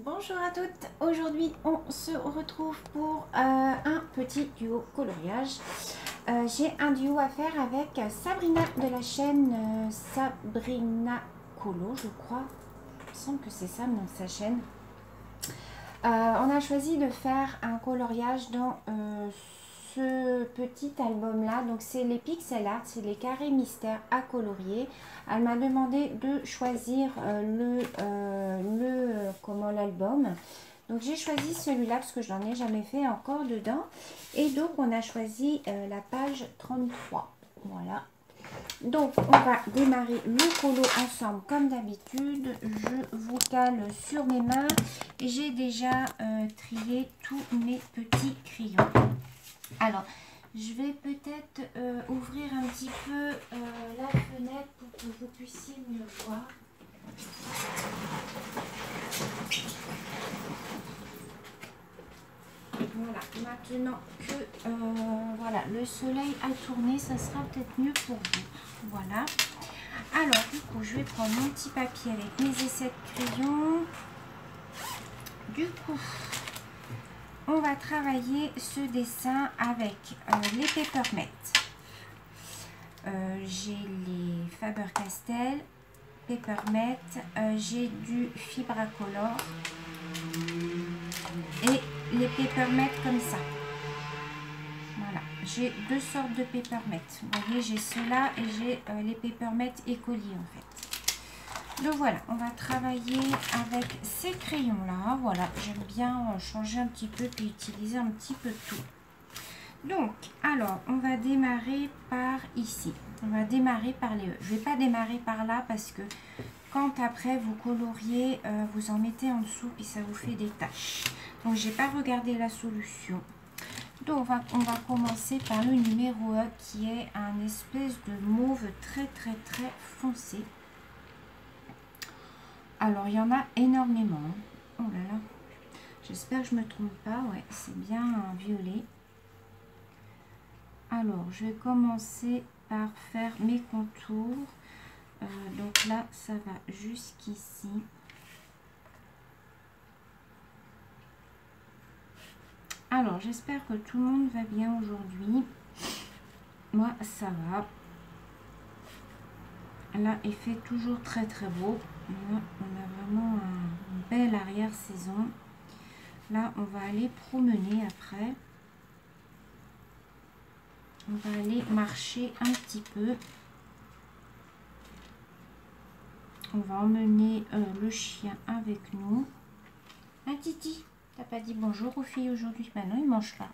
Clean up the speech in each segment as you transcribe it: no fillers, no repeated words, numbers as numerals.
Bonjour à toutes, aujourd'hui on se retrouve pour un petit duo coloriage. J'ai un duo à faire avec Sabrina de la chaîne Sabrina Colo, je crois. Il me semble que c'est ça le nom de sa chaîne. On a choisi de faire un coloriage dans ce petit album là, donc c'est les pixel art, c'est les carrés mystères à colorier. Elle m'a demandé de choisir l'album, donc j'ai choisi celui-là parce que je n'en ai jamais fait encore dedans, et donc on a choisi la page 33. Voilà, donc on va démarrer le colo ensemble comme d'habitude. Je vous cale sur mes mains et j'ai déjà trié tous mes petits crayons. Alors je vais peut-être ouvrir un petit peu la fenêtre pour que vous puissiez mieux voir. Voilà, maintenant que voilà, le soleil a tourné, ça sera peut-être mieux pour vous. Voilà. Alors, du coup, je vais prendre mon petit papier avec mes essais de crayon. Du coup, on va travailler ce dessin avec les Peppermint. J'ai les Faber-Castell, Peppermint, j'ai du Fibracolor et les Peppermint comme ça. Voilà, j'ai deux sortes de Peppermint. Vous voyez, j'ai ceux-là et j'ai les Peppermint écoliers en fait. Donc voilà, on va travailler avec ces crayons-là. Voilà, j'aime bien changer un petit peu puis utiliser un petit peu tout. Donc, alors, on va démarrer par ici. On va démarrer par les E. Je ne vais pas démarrer par là parce que quand après vous coloriez, vous en mettez en dessous et ça vous fait des taches. Donc, j'ai pas regardé la solution. Donc, on va commencer par le numéro 1 qui est un espèce de mauve très foncé. Alors, il y en a énormément. Oh là là. J'espère que je ne me trompe pas. Ouais, c'est bien un violet. Alors, je vais commencer par faire mes contours. Donc là, ça va jusqu'ici. Alors, j'espère que tout le monde va bien aujourd'hui. Moi, ça va. Là, il fait toujours très beau. Là, on a vraiment une belle arrière-saison. Là, on va aller promener après. On va aller marcher un petit peu. On va emmener le chien avec nous. Ah, Titi, t'as pas dit bonjour aux filles aujourd'hui? Ben non, il mange pas.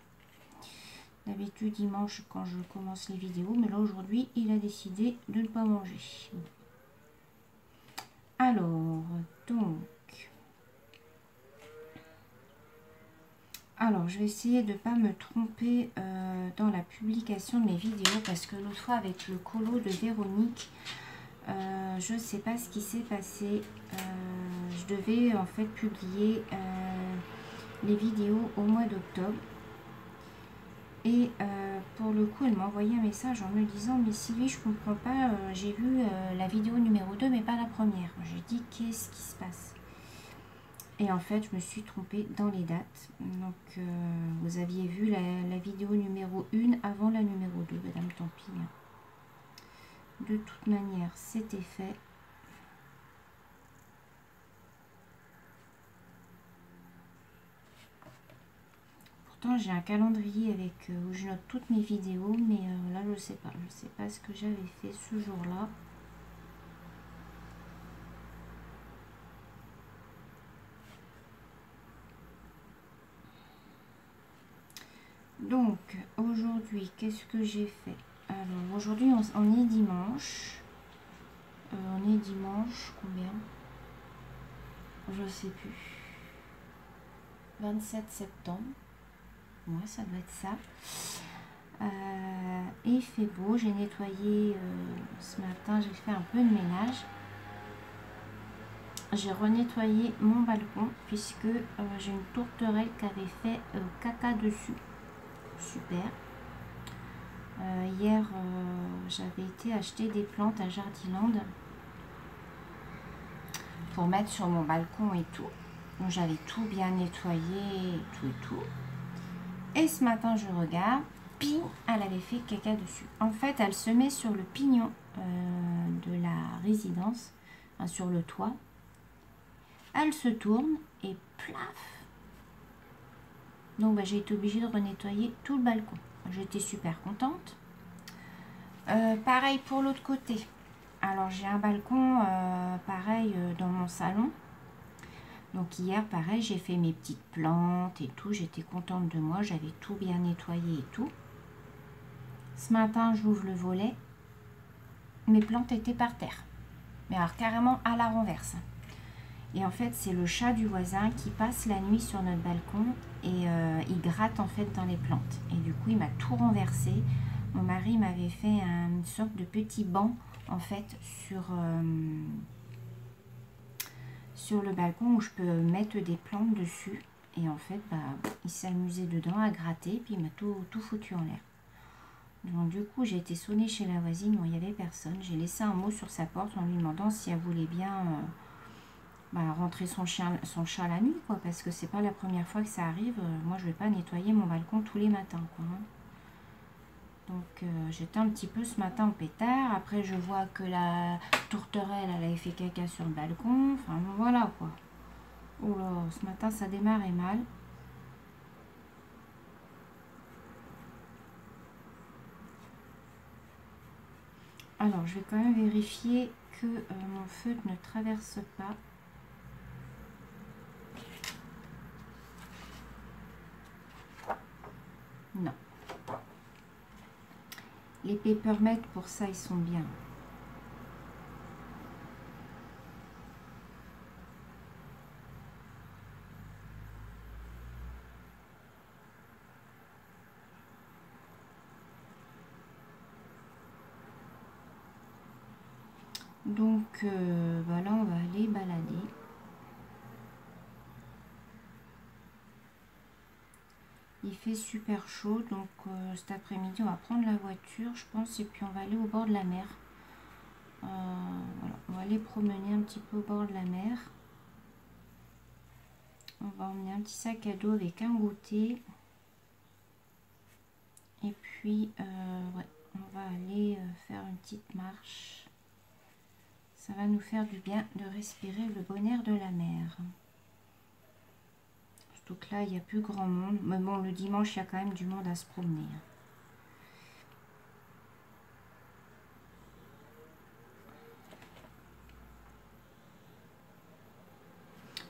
D'habitude, il mange quand je commence les vidéos, mais là aujourd'hui, il a décidé de ne pas manger. Alors, je vais essayer de ne pas me tromper dans la publication de mes vidéos parce que l'autre fois avec le colo de Véronique, je ne sais pas ce qui s'est passé. Je devais en fait publier les vidéos au mois d'octobre. Et pour le coup, elle m'a envoyé un message en me disant « Mais Sylvie, je comprends pas, j'ai vu la vidéo numéro 2, mais pas la première. » J'ai dit « Qu'est-ce qui se passe ?» Et en fait, je me suis trompée dans les dates. Donc, vous aviez vu la vidéo numéro 1 avant la numéro 2. Madame, tant pis. De toute manière, c'était fait. Pourtant, j'ai un calendrier avec où je note toutes mes vidéos, mais là, je sais pas. Je sais pas ce que j'avais fait ce jour-là. Donc, aujourd'hui, qu'est-ce que j'ai fait? Alors, aujourd'hui, on est dimanche. On est dimanche, combien? Je sais plus. 27 septembre. Ouais, ça doit être ça. Et il fait beau. J'ai nettoyé ce matin, j'ai fait un peu de ménage. J'ai renettoyé mon balcon puisque j'ai une tourterelle qui avait fait caca dessus. Super. Hier, j'avais été acheter des plantes à Jardiland pour mettre sur mon balcon et tout. Donc j'avais tout bien nettoyé, tout et tout. Et ce matin, je regarde, ping, elle avait fait caca dessus. En fait, elle se met sur le pignon de la résidence, enfin, sur le toit. Elle se tourne et plaf. Donc bah, j'ai été obligée de renettoyer tout le balcon. J'étais super contente. Pareil pour l'autre côté. Alors j'ai un balcon pareil dans mon salon. Donc hier pareil, j'ai fait mes petites plantes et tout. J'étais contente de moi. J'avais tout bien nettoyé et tout. Ce matin, j'ouvre le volet. Mes plantes étaient par terre. Mais alors carrément à la renverse. Et en fait, c'est le chat du voisin qui passe la nuit sur notre balcon et il gratte en fait dans les plantes. Et du coup, il m'a tout renversé. Mon mari m'avait fait une sorte de petit banc en fait sur le balcon où je peux mettre des plantes dessus. Et en fait, bah, il s'est amusé dedans à gratter, puis il m'a tout foutu en l'air. Donc du coup, j'ai été sonnée chez la voisine, où il n'y avait personne. J'ai laissé un mot sur sa porte en lui demandant si elle voulait bien rentrer son chat la nuit, quoi, parce que c'est pas la première fois que ça arrive. Moi, je vais pas nettoyer mon balcon tous les matins, quoi, hein. Donc j'étais un petit peu ce matin en pétard. Après, je vois que la tourterelle, elle avait fait caca sur le balcon. Enfin, voilà, quoi. Oh là, ce matin, ça démarrait mal. Alors, je vais quand même vérifier que mon feutre ne traverse pas. Non. Les Papermate, pour ça, ils sont bien. Donc, là, on va aller balader. Il fait super chaud, donc cet après-midi, on va prendre la voiture, je pense, et puis on va aller au bord de la mer. Voilà, on va aller promener un petit peu au bord de la mer. On va emmener un petit sac à dos avec un goûter. Et puis, ouais, on va aller faire une petite marche. Ça va nous faire du bien de respirer le bon air de la mer. Surtout que là, il n'y a plus grand monde. Mais bon, le dimanche, il y a quand même du monde à se promener.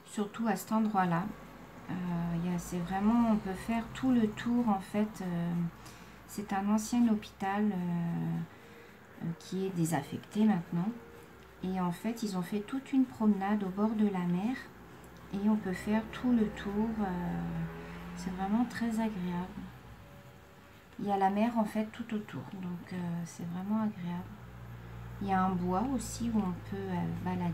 Surtout à cet endroit-là. C'est vraiment, on peut faire tout le tour en fait. C'est un ancien hôpital qui est désaffecté maintenant. Et en fait, ils ont fait toute une promenade au bord de la mer. Et on peut faire tout le tour. C'est vraiment très agréable. Il y a la mer en fait tout autour. Donc c'est vraiment agréable. Il y a un bois aussi où on peut balader.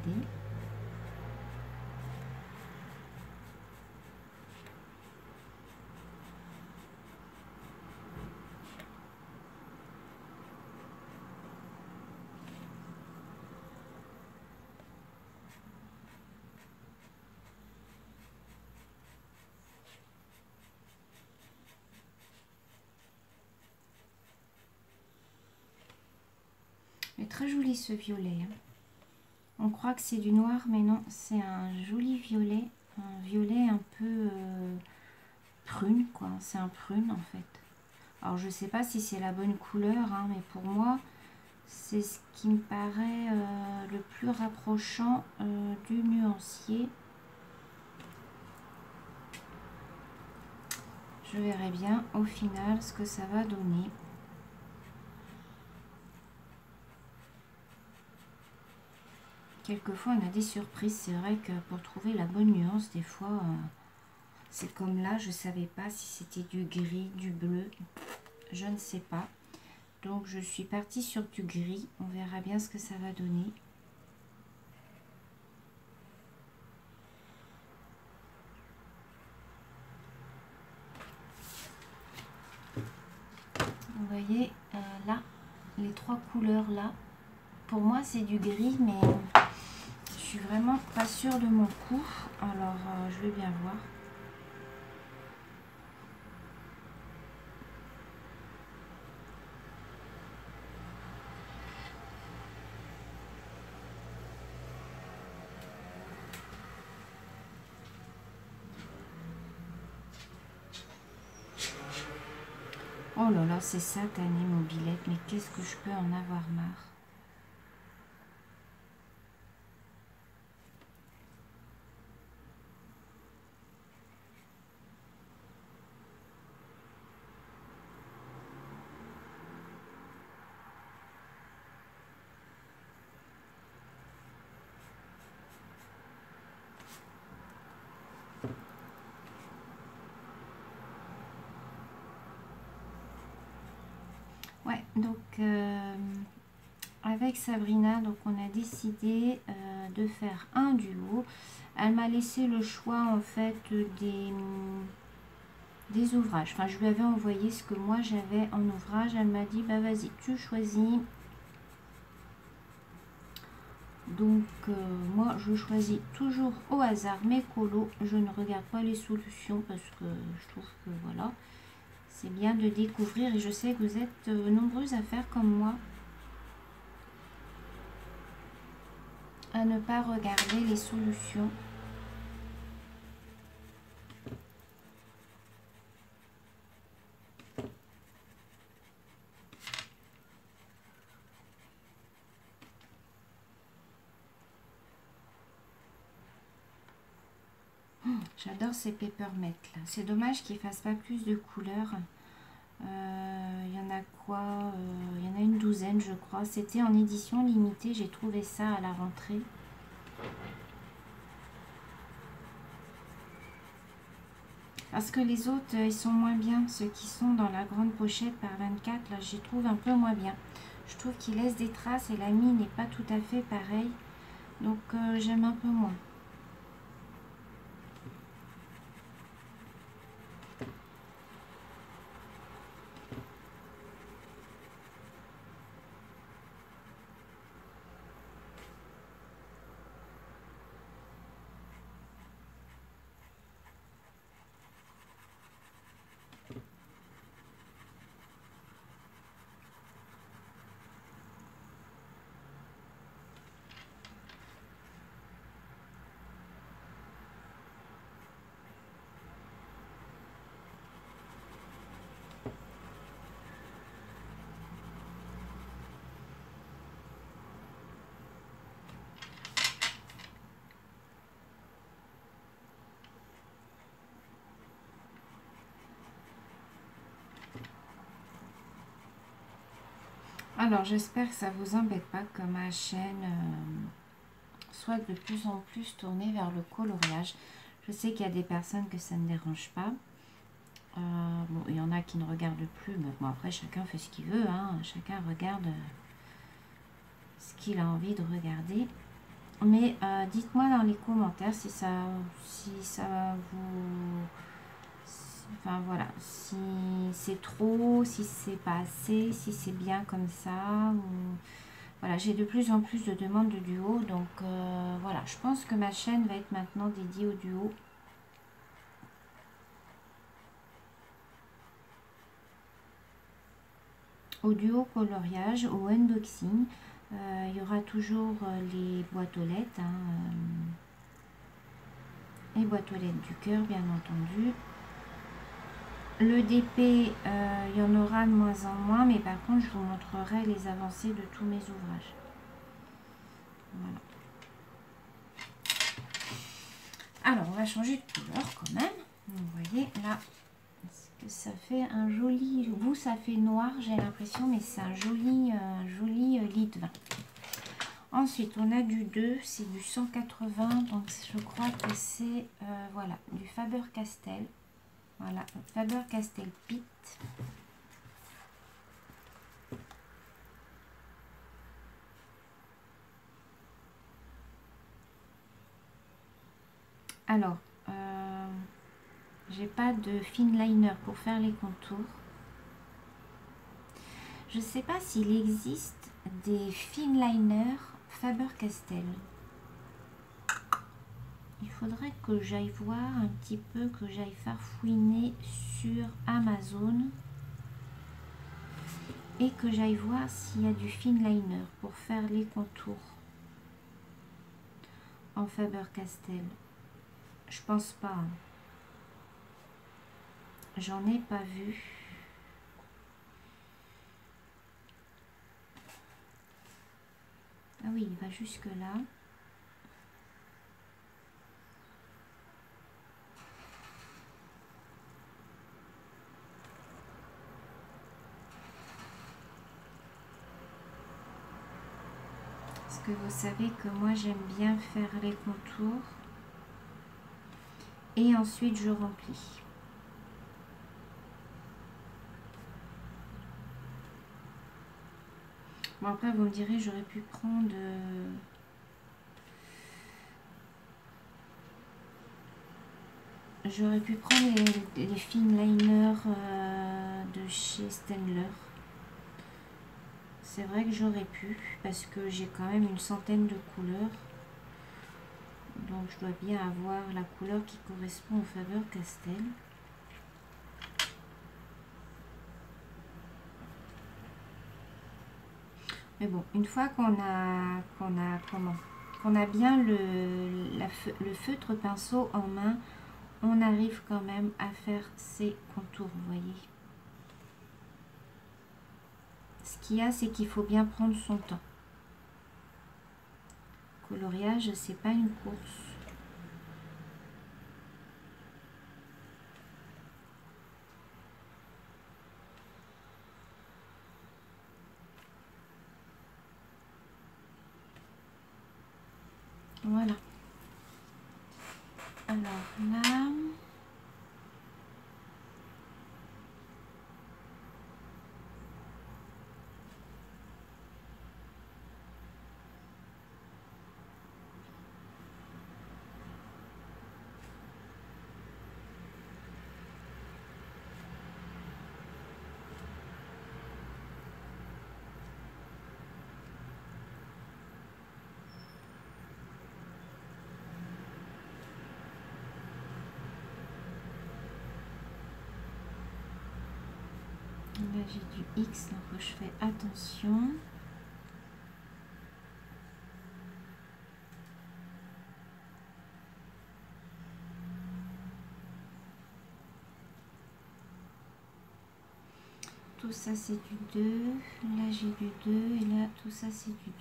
Il est très joli ce violet. Hein. On croit que c'est du noir, mais non, c'est un joli violet. Un violet un peu prune, quoi. C'est un prune en fait. Alors je sais pas si c'est la bonne couleur, hein, mais pour moi, c'est ce qui me paraît le plus rapprochant du nuancier. Je verrai bien au final ce que ça va donner. Quelquefois on a des surprises, c'est vrai que pour trouver la bonne nuance, des fois, c'est comme là, je ne savais pas si c'était du gris, du bleu, je ne sais pas. Donc je suis partie sur du gris, on verra bien ce que ça va donner. Vous voyez, là, les trois couleurs là, pour moi c'est du gris, mais je suis vraiment pas sûre de mon coup. Alors, je vais bien voir. Oh là là, c'est satané, mobilette. Mais qu'est-ce que je peux en avoir marre. Ouais, donc avec Sabrina, donc on a décidé de faire un duo. Elle m'a laissé le choix en fait des ouvrages. Enfin, je lui avais envoyé ce que moi j'avais en ouvrage. Elle m'a dit, bah vas-y, tu choisis. Donc moi je choisis toujours au hasard mes colos. Je ne regarde pas les solutions parce que je trouve que voilà, c'est bien de découvrir. Et je sais que vous êtes nombreuses à faire comme moi, à ne pas regarder les solutions. J'adore ces papermate là. C'est dommage qu'ils ne fassent pas plus de couleurs. Il y en a quoi il y en a une douzaine je crois. C'était en édition limitée. J'ai trouvé ça à la rentrée. Parce que les autres, ils sont moins bien. Ceux qui sont dans la grande pochette par 24, là, j'y trouve un peu moins bien. Je trouve qu'ils laissent des traces et la mie n'est pas tout à fait pareille. Donc, j'aime un peu moins. Alors, j'espère que ça ne vous embête pas que ma chaîne soit de plus en plus tournée vers le coloriage. Je sais qu'il y a des personnes que ça ne dérange pas. Bon, il y en a qui ne regardent plus, mais bon, après, chacun fait ce qu'il veut. Hein. Chacun regarde ce qu'il a envie de regarder. Mais dites-moi dans les commentaires si ça vous... Enfin voilà, si c'est trop, si c'est pas assez, si c'est bien comme ça. Ou... Voilà, j'ai de plus en plus de demandes de duo. Donc voilà, je pense que ma chaîne va être maintenant dédiée au duo. Au duo coloriage, au unboxing. Il y aura toujours les boîtes aux lettres. Hein, les boîtes aux lettres du cœur, bien entendu. Le DP, il y en aura de moins en moins, mais par contre, je vous montrerai les avancées de tous mes ouvrages. Voilà. Alors, on va changer de couleur quand même. Vous voyez, là, que ça fait un joli... Vous, ça fait noir, j'ai l'impression, mais c'est un joli lit de vin. Ensuite, on a du 2, c'est du 180, donc je crois que c'est voilà, du Faber-Castell. Voilà, Faber-Castell Pitt. Alors, j'ai pas de finliner pour faire les contours. Je ne sais pas s'il existe des finliners Faber-Castell. il faudrait que j'aille voir un petit peu, que j'aille farfouiner sur Amazon et que j'aille voir s'il y a du finliner pour faire les contours en Faber-Castell. Je pense pas, hein. J'en ai pas vu. Ah oui, il va jusque là. Parce que vous savez que moi j'aime bien faire les contours et ensuite je remplis. Bon, après vous me direz, j'aurais pu prendre les finliners de chez Staedtler. C'est vrai que j'aurais pu, parce que j'ai quand même une centaine de couleurs. Donc je dois bien avoir la couleur qui correspond au Faber-Castell. Mais bon, une fois qu'on a bien le feutre pinceau en main, on arrive quand même à faire ces contours, vous voyez. Ce qu'il y a, c'est qu'il faut bien prendre son temps. Coloriage, c'est pas une course. Voilà. Alors là... Là j'ai du X, donc je fais attention. Tout ça c'est du 2, là j'ai du 2 et là tout ça c'est du 2.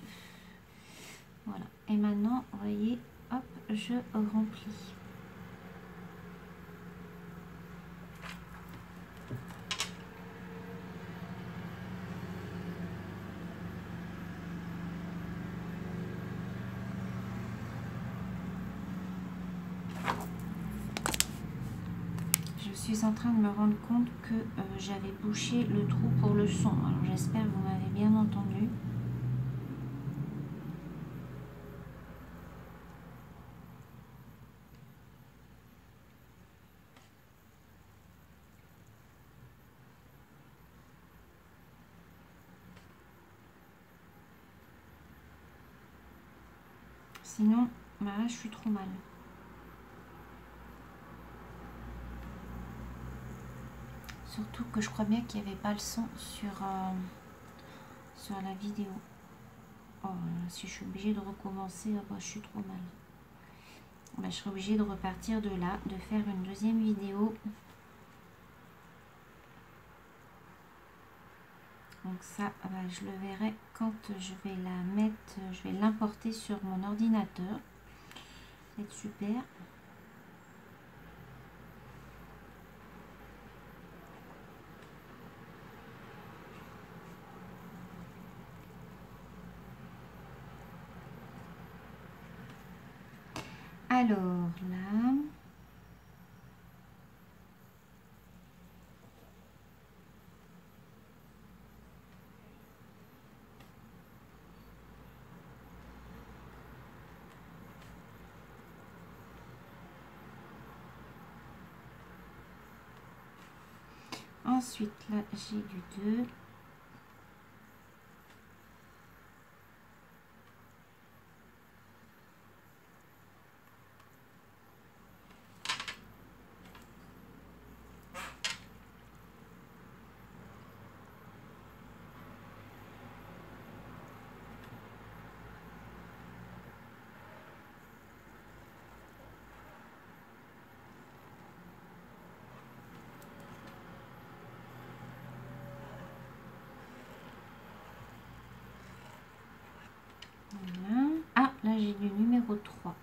Voilà, et maintenant vous voyez, hop, je remplis. Je suis en train de me rendre compte que j'avais bouché le trou pour le son. Alors j'espère que vous m'avez bien entendu. Sinon, bah là je suis trop mal. Surtout que je crois bien qu'il n'y avait pas le son sur la vidéo. Oh, si je suis obligée de recommencer, bah, je suis trop mal. Bah, je serai obligée de repartir de là, de faire une deuxième vidéo. Donc ça, bah, je le verrai quand je vais la mettre, je vais l'importer sur mon ordinateur. Ça va être super. Alors là, ensuite là j'ai du 2. Voilà. Ah, là j'ai du numéro 3.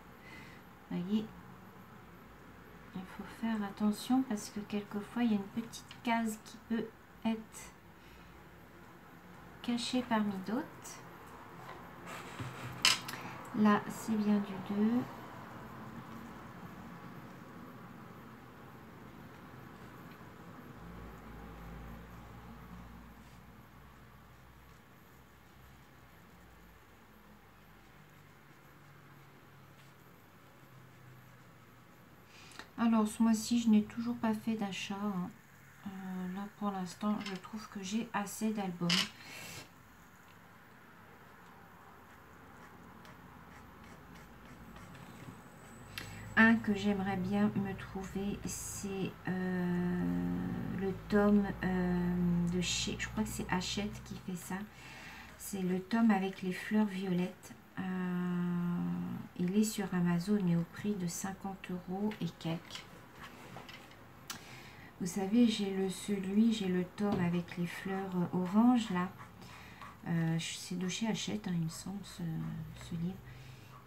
Vous voyez, il faut faire attention parce que quelquefois il y a une petite case qui peut être cachée parmi d'autres. Là, c'est bien du 2. Alors, ce mois-ci, je n'ai toujours pas fait d'achat. Hein. Là, pour l'instant, je trouve que j'ai assez d'albums. Un que j'aimerais bien me trouver, c'est le tome de chez, je crois que c'est Hachette qui fait ça. C'est le tome avec les fleurs violettes. Il est sur Amazon et au prix de 50 € et quelques. Vous savez, j'ai le tome avec les fleurs oranges là. C'est de chez Hachette, hein, il me semble, ce livre.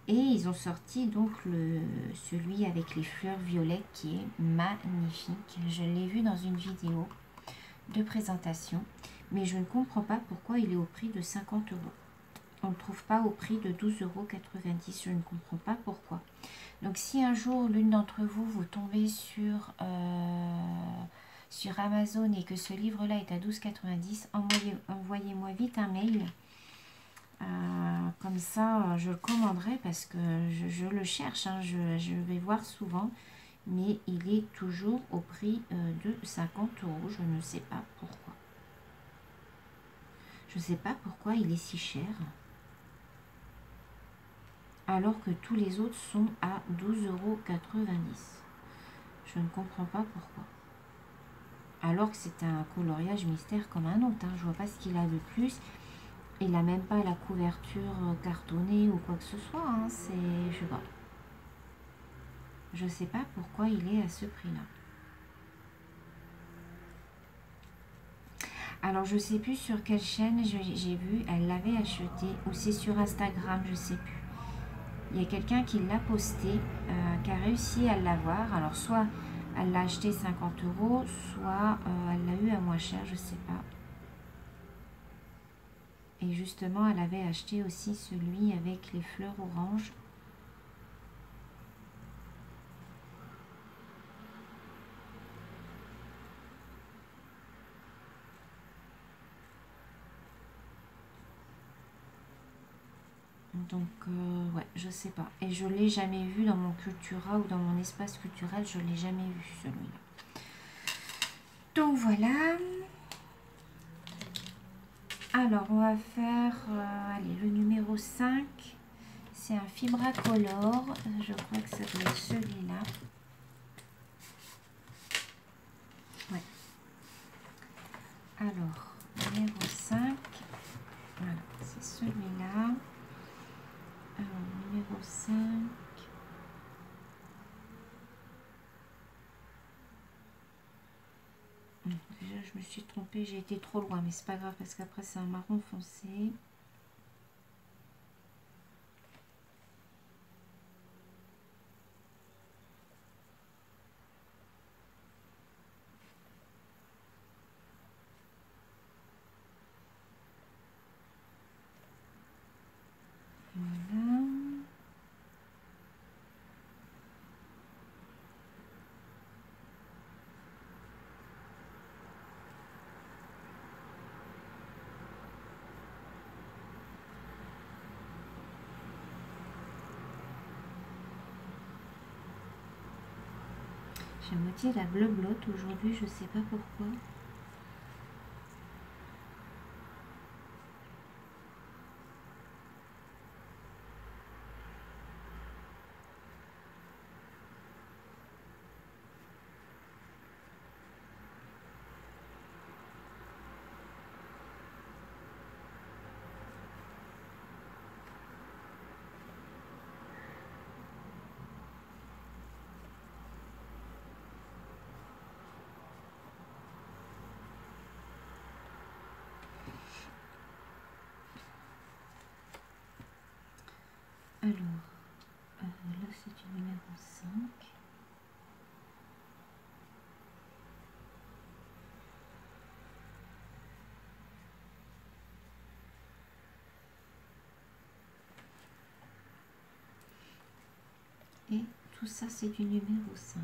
Et ils ont sorti donc celui avec les fleurs violettes qui est magnifique. Je l'ai vu dans une vidéo de présentation, mais je ne comprends pas pourquoi il est au prix de 50 €. On ne le trouve pas au prix de 12,90 €. Je ne comprends pas pourquoi. Donc si un jour l'une d'entre vous, vous tombez sur Amazon et que ce livre-là est à 12,90 €, envoyez-moi vite un mail. Comme ça, je le commanderai parce que je le cherche. Hein, je vais voir souvent. Mais il est toujours au prix de 50 €. Je ne sais pas pourquoi. Je ne sais pas pourquoi il est si cher. Alors que tous les autres sont à 12,90 €. Je ne comprends pas pourquoi. Alors que c'est un coloriage mystère comme un autre. Hein. Je vois pas ce qu'il a de plus. Il n'a même pas la couverture cartonnée ou quoi que ce soit. Hein. Je sais pas. Je sais pas pourquoi il est à ce prix-là. Alors, je sais plus sur quelle chaîne j'ai vu, elle l'avait acheté, ou c'est sur Instagram, je sais plus. Il y a quelqu'un qui l'a posté, qui a réussi à l'avoir. Alors, soit elle l'a acheté 50 €, soit elle l'a eu à moins cher, je sais pas. Et justement, elle avait acheté aussi celui avec les fleurs oranges. Donc, ouais, je sais pas. Et je l'ai jamais vu dans mon Cultura ou dans mon espace culturel, je l'ai jamais vu celui-là. Donc, voilà. Alors, on va faire allez, le numéro 5. C'est un Fibracolor. Je crois que ça doit être celui-là. Ouais. Alors, numéro 5. Voilà, c'est celui-là. Alors, numéro 5. Déjà, je me suis trompée, j'ai été trop loin, mais c'est pas grave parce qu'après, c'est un marron foncé. Voilà. J'ai moitié la bleu-blotte aujourd'hui, je sais pas pourquoi. tout ça, c'est du numéro 5.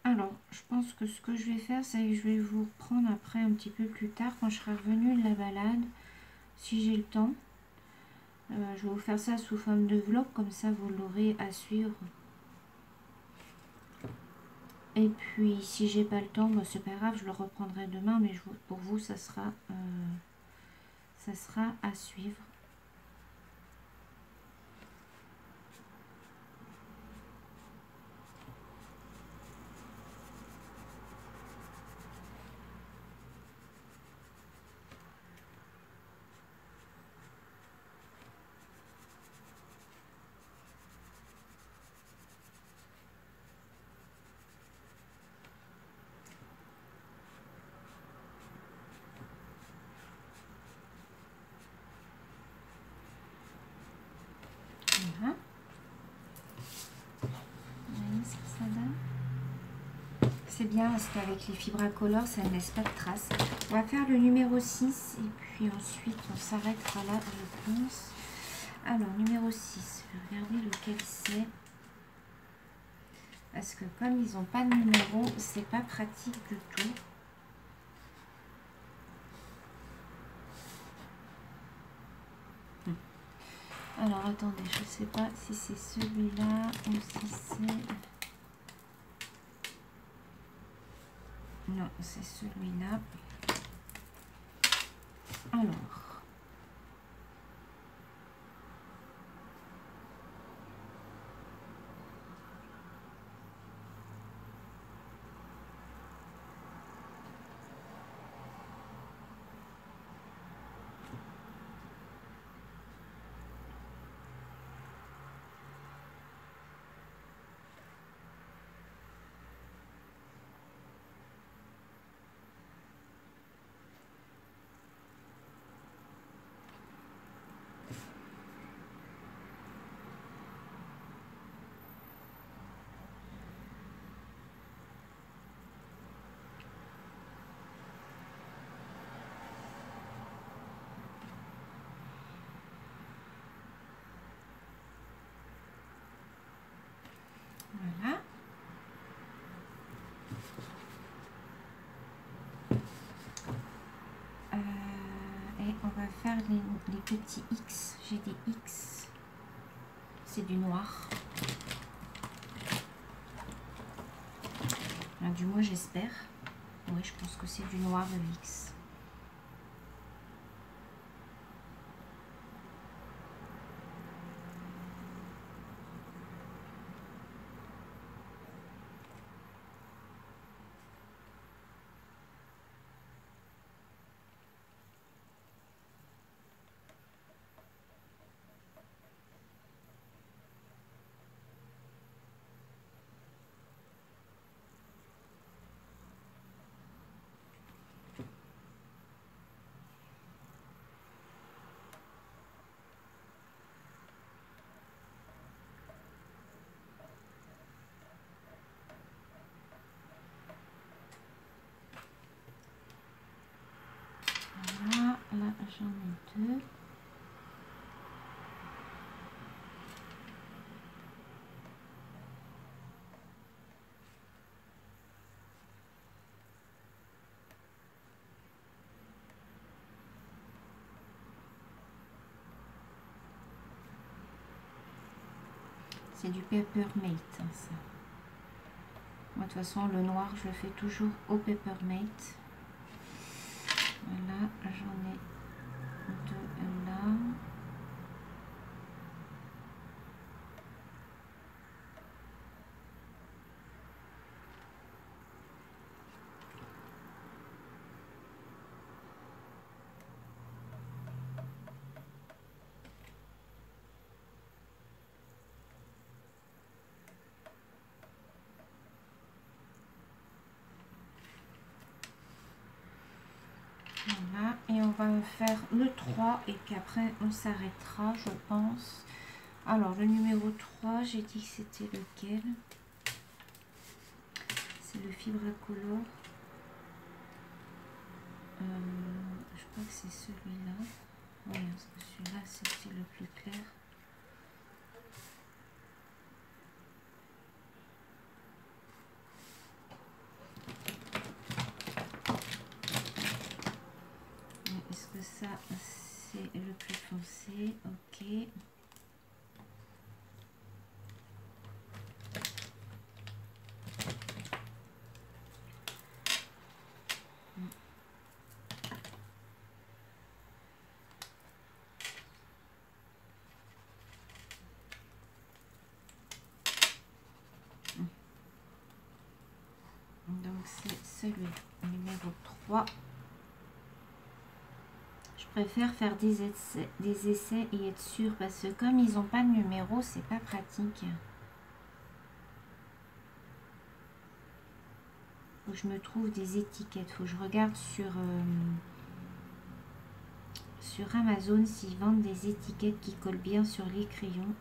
Alors, je pense que ce que je vais faire, c'est que je vais vous reprendre après un petit peu plus tard, quand je serai revenue de la balade, si j'ai le temps. Je vais vous faire ça sous forme de vlog, comme ça vous l'aurez à suivre. Et puis, si j'ai pas le temps, bah, c'est pas grave, je le reprendrai demain, mais pour vous, ça sera à suivre. Voilà. Vous voyez ce que ça donne? C'est bien parce qu'avec les fibres incolores, ça ne laisse pas de traces. On va faire le numéro 6 et puis ensuite on s'arrêtera là, je pense. Alors, numéro 6, je vais regarder lequel c'est. Parce que comme ils n'ont pas de numéro, c'est pas pratique du tout. Alors, attendez, je ne sais pas si c'est celui-là ou si c'est... Non, c'est celui-là. Alors... Voilà. Et on va faire les petits X. J'ai des X. C'est du noir. Enfin, du moins, j'espère. Oui, je pense que c'est du noir, le X. Voilà, là j'en ai deux. C'est du Peppermint, hein, ça. Moi, de toute façon, le noir, je le fais toujours au Peppermint. Voilà, j'en ai deux là. Voilà, et on va faire le 3 et puis après on s'arrêtera, je pense. Alors le numéro 3, j'ai dit que c'était lequel? C'est le Fibracolor. Je crois que c'est celui-là. Oui, parce que celui-là c'était le plus clair. Est-ce que ça c'est le plus foncé? Ok. Donc c'est celui numéro 3. Je préfère faire des essais et être sûr parce que comme ils n'ont pas de numéro, c'est pas pratique. Faut que je me trouve des étiquettes. Faut que je regarde sur Amazon s'ils vendent des étiquettes qui collent bien sur les crayons.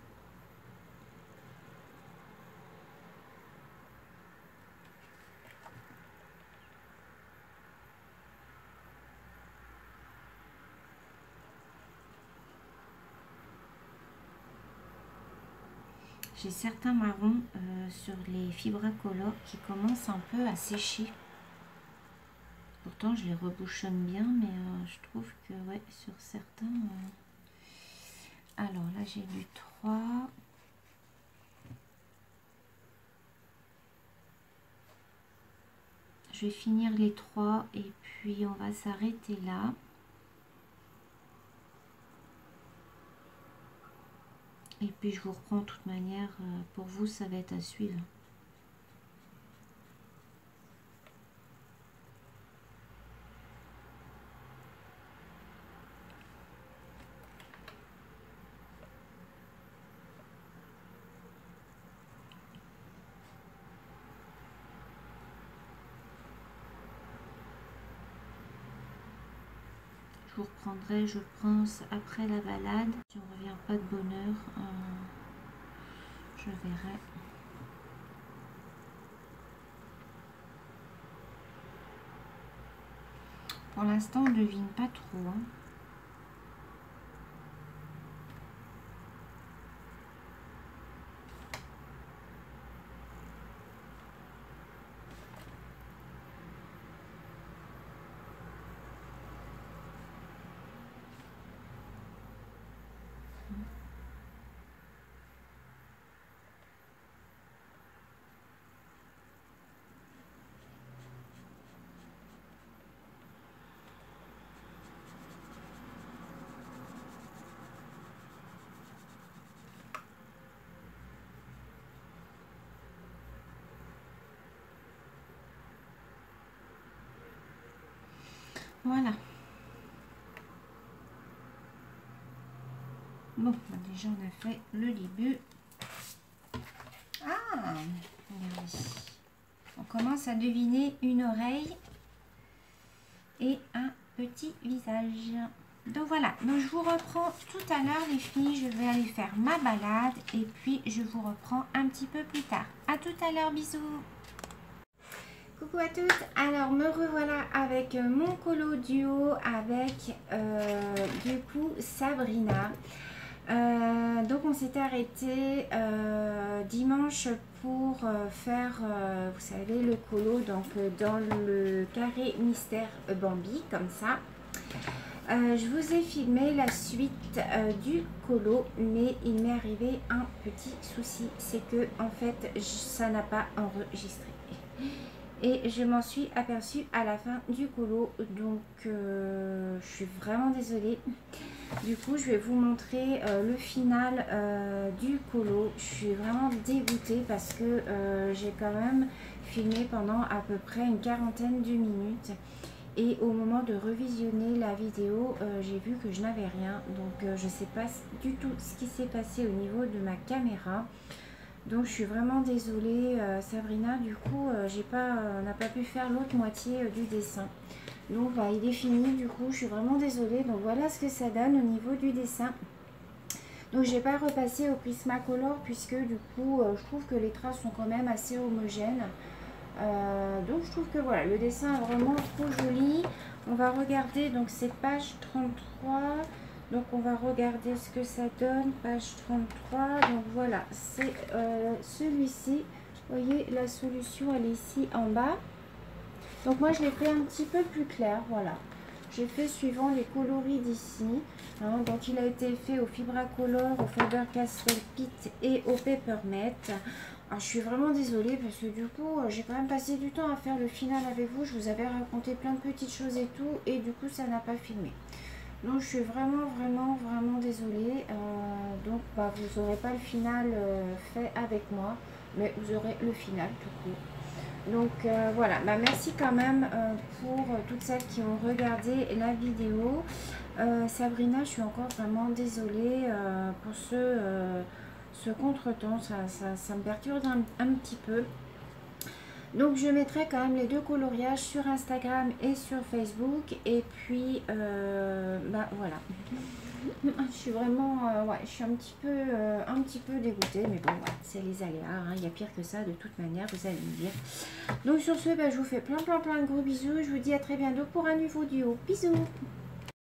J'ai certains marrons sur les Fibracolor qui commencent un peu à sécher. Pourtant, je les rebouchonne bien, mais je trouve que ouais, sur certains... Alors là, j'ai du 3. Je vais finir les 3 et puis on va s'arrêter là. Et puis je vous reprends de toute manière, pour vous ça va être à suivre. Je vous reprendrai, je pense, après la balade. Si on revient pas de bonne heure, je verrai. Pour l'instant, on ne devine pas trop. Hein. Voilà. Bon, déjà on a fait le début. Ah, regardez. On commence à deviner une oreille et un petit visage. Donc voilà, donc je vous reprends tout à l'heure les filles, je vais aller faire ma balade et puis je vous reprends un petit peu plus tard. À tout à l'heure, bisous. Coucou à toutes, alors me revoilà avec mon colo duo avec du coup Sabrina. Donc on s'était arrêté dimanche pour faire, vous savez, le colo donc dans le carré mystère Bambi, comme ça. Je vous ai filmé la suite du colo, mais il m'est arrivé un petit souci, c'est que en fait ça n'a pas enregistré. Et je m'en suis aperçue à la fin du colo, donc je suis vraiment désolée. Du coup, je vais vous montrer le final du colo. Je suis vraiment dégoûtée parce que j'ai quand même filmé pendant à peu près une quarantaine de minutes. Et au moment de revisionner la vidéo, j'ai vu que je n'avais rien. Donc je ne sais pas du tout ce qui s'est passé au niveau de ma caméra. Donc je suis vraiment désolée Sabrina, du coup on n'a pas pu faire l'autre moitié du dessin. Donc bah, il est fini, du coup je suis vraiment désolée. Donc voilà ce que ça donne au niveau du dessin. Donc j'ai pas repassé au Prismacolor puisque du coup je trouve que les traces sont quand même assez homogènes. Donc je trouve que voilà, le dessin est vraiment trop joli. On va regarder, donc c'est page 33. Donc on va regarder ce que ça donne, page 33. Donc voilà, c'est celui-ci. Vous voyez, la solution elle est ici en bas. Donc moi je l'ai fait un petit peu plus clair, voilà. J'ai fait suivant les coloris d'ici. Hein, donc il a été fait au Fibracolor, au Faber-Castell Pitt et au Papermate. Alors, je suis vraiment désolée parce que du coup j'ai quand même passé du temps à faire le final avec vous. Je vous avais raconté plein de petites choses et tout, et du coup ça n'a pas filmé. Donc je suis vraiment désolée. Donc bah, vous n'aurez pas le final fait avec moi, mais vous aurez le final tout court. Donc voilà, bah, merci quand même pour toutes celles qui ont regardé la vidéo. Sabrina, je suis encore vraiment désolée pour ce contretemps, ça me perturbe un petit peu. Donc je mettrai quand même les deux coloriages sur Instagram et sur Facebook. Et puis bah voilà. Je suis vraiment ouais, je suis un petit peu dégoûtée, mais bon ouais, c'est les aléas, hein. Il y a pire que ça de toute manière, vous allez me dire. Donc sur ce, bah, je vous fais plein de gros bisous. Je vous dis à très bientôt pour un nouveau duo. Bisous.